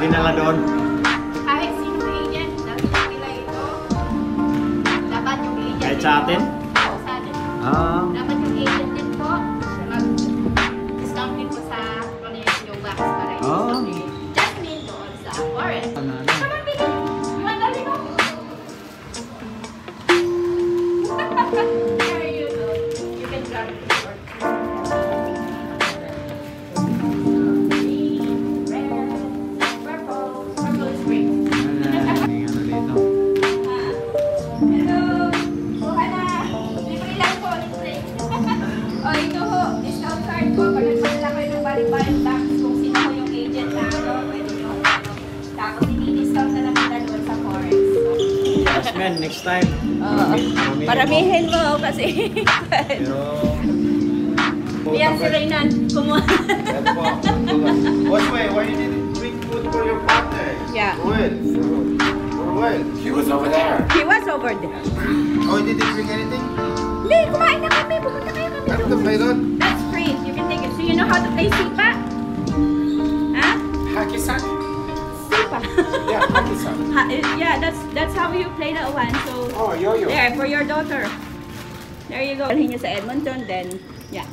dinala doon? Kahit sino agent, dahil nila ito, dapat yung agent. Kahit sa atin? Oo, sa atin. Dapat yung agent din po, mag-discount din po sa yung wax para yung Jasmine doon sa forest. Sama bigay. Madali mo. There you go. You can grab it. Next time. Paramihin mo kasi. Yan si Reynan. Kumuha. What's way? Why you didn't bring food for your partner? Yeah. Well, He was over there. He was over there. oh, you didn't bring anything? Hindi, kumain na kami. Pumunta kayo kami Ano to doon. play doon? That's free. You can take it. So you know how to play Sipa? Huh? Hakisan? Sipa. Yeah, Hakisan. Yeah, that's how you play that one. So Oh, yo-yo. there, for your daughter. There you go. Dalhin niyo sa Edmonton, then, yeah.